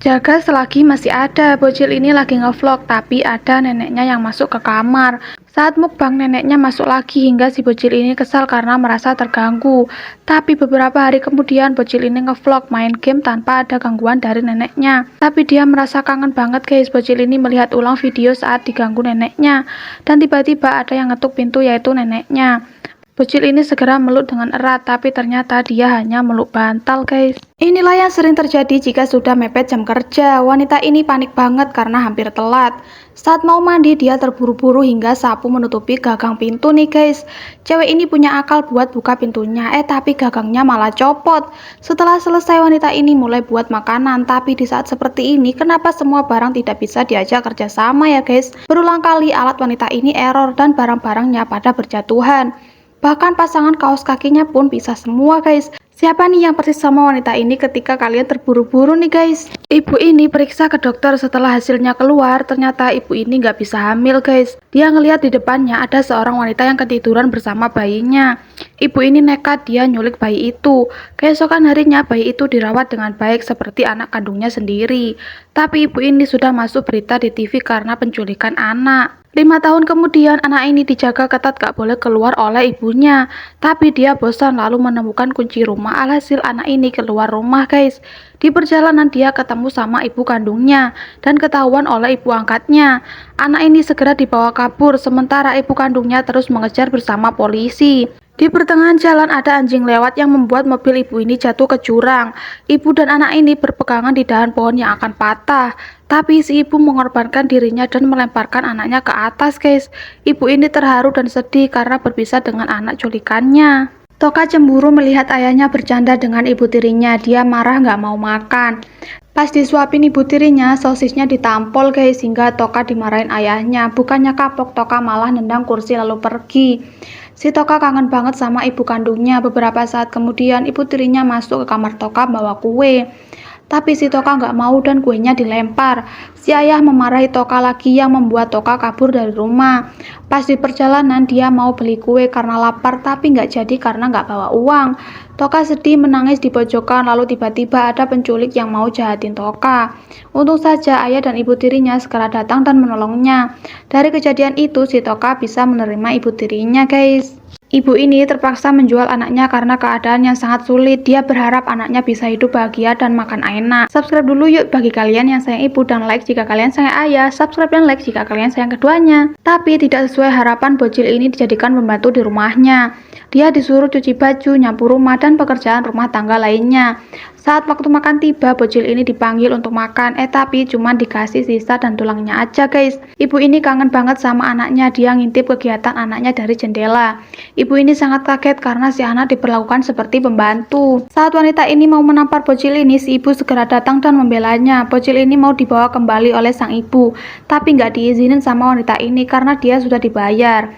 Jaga selagi masih ada. Bocil ini lagi ngevlog, tapi ada neneknya yang masuk ke kamar. Saat mukbang, neneknya masuk lagi hingga si bocil ini kesal karena merasa terganggu. Tapi beberapa hari kemudian, bocil ini ngevlog main game tanpa ada gangguan dari neneknya. Tapi dia merasa kangen banget guys. Bocil ini melihat ulang video saat diganggu neneknya. Dan tiba-tiba ada yang ngetuk pintu, yaitu neneknya. Bocil ini segera meluk dengan erat, tapi ternyata dia hanya meluk bantal guys. Inilah yang sering terjadi jika sudah mepet jam kerja. Wanita ini panik banget karena hampir telat. Saat mau mandi, dia terburu-buru hingga sapu menutupi gagang pintu nih guys. Cewek ini punya akal buat buka pintunya, tapi gagangnya malah copot. Setelah selesai, wanita ini mulai buat makanan. Tapi di saat seperti ini, kenapa semua barang tidak bisa diajak kerjasama ya guys? Berulang kali alat wanita ini error dan barang-barangnya pada berjatuhan. Bahkan pasangan kaos kakinya pun pisah semua guys. Siapa nih yang persis sama wanita ini ketika kalian terburu-buru nih guys? Ibu ini periksa ke dokter, setelah hasilnya keluar ternyata ibu ini nggak bisa hamil guys. Dia ngelihat di depannya ada seorang wanita yang ketiduran bersama bayinya. Ibu ini nekat, dia nyulik bayi itu. Keesokan harinya bayi itu dirawat dengan baik seperti anak kandungnya sendiri. Tapi ibu ini sudah masuk berita di TV karena penculikan anak. 5 tahun kemudian, anak ini dijaga ketat, gak boleh keluar oleh ibunya. Tapi dia bosan lalu menemukan kunci rumah. Alhasil anak ini keluar rumah guys. Di perjalanan dia ketemu sama ibu kandungnya dan ketahuan oleh ibu angkatnya. Anak ini segera dibawa kabur, sementara ibu kandungnya terus mengejar bersama polisi. Di pertengahan jalan ada anjing lewat yang membuat mobil ibu ini jatuh ke jurang. Ibu dan anak ini berpegangan di dahan pohon yang akan patah. Tapi si ibu mengorbankan dirinya dan melemparkan anaknya ke atas guys. Ibu ini terharu dan sedih karena berpisah dengan anak culikannya. Toka cemburu melihat ayahnya bercanda dengan ibu tirinya. Dia marah gak mau makan. Pas disuapin ibu tirinya, sosisnya ditampol guys, hingga Toka dimarahin ayahnya. Bukannya kapok, Toka malah nendang kursi lalu pergi. Si Toka kangen banget sama ibu kandungnya. Beberapa saat kemudian ibu tirinya masuk ke kamar Toka bawa kue. Tapi si Toka nggak mau dan kuenya dilempar. Si ayah memarahi Toka lagi yang membuat Toka kabur dari rumah. Pas di perjalanan dia mau beli kue karena lapar tapi nggak jadi karena nggak bawa uang. Toka sedih menangis di pojokan, lalu tiba-tiba ada penculik yang mau jahatin Toka. Untung saja ayah dan ibu tirinya segera datang dan menolongnya. Dari kejadian itu si Toka bisa menerima ibu tirinya guys. Ibu ini terpaksa menjual anaknya karena keadaan yang sangat sulit. Dia berharap anaknya bisa hidup bahagia dan makan enak. Subscribe dulu yuk bagi kalian yang sayang ibu, dan like jika kalian sayang ayah. Subscribe dan like jika kalian sayang keduanya. Tapi tidak sesuai harapan, bocil ini dijadikan pembantu di rumahnya. Dia disuruh cuci baju, nyapu rumah, dan pekerjaan rumah tangga lainnya. Saat waktu makan tiba, bocil ini dipanggil untuk makan, tapi cuma dikasih sisa dan tulangnya aja guys. Ibu ini kangen banget sama anaknya, dia ngintip kegiatan anaknya dari jendela. Ibu ini sangat kaget karena si anak diperlakukan seperti pembantu. Saat wanita ini mau menampar bocil ini, si ibu segera datang dan membelanya. Bocil ini mau dibawa kembali oleh sang ibu, tapi nggak diizinin sama wanita ini karena dia sudah dibayar.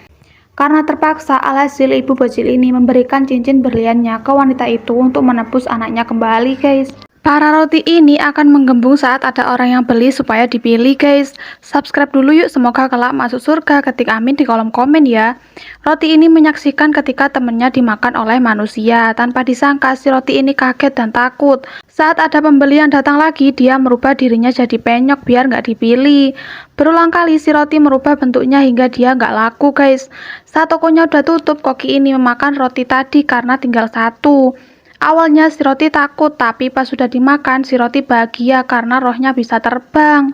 Karena terpaksa, alhasil ibu bocil ini memberikan cincin berliannya ke wanita itu untuk menebus anaknya kembali guys. Para roti ini akan menggembung saat ada orang yang beli supaya dipilih guys. Subscribe dulu yuk, semoga kelak masuk surga, ketik amin di kolom komen ya. Roti ini menyaksikan ketika temennya dimakan oleh manusia. Tanpa disangka si roti ini kaget dan takut. Saat ada pembeli yang datang lagi, dia merubah dirinya jadi penyok biar nggak dipilih. Berulang kali si roti merubah bentuknya hingga dia nggak laku guys. Saat tokonya udah tutup, koki ini memakan roti tadi karena tinggal satu. Awalnya si roti takut, tapi pas sudah dimakan si roti bahagia karena rohnya bisa terbang.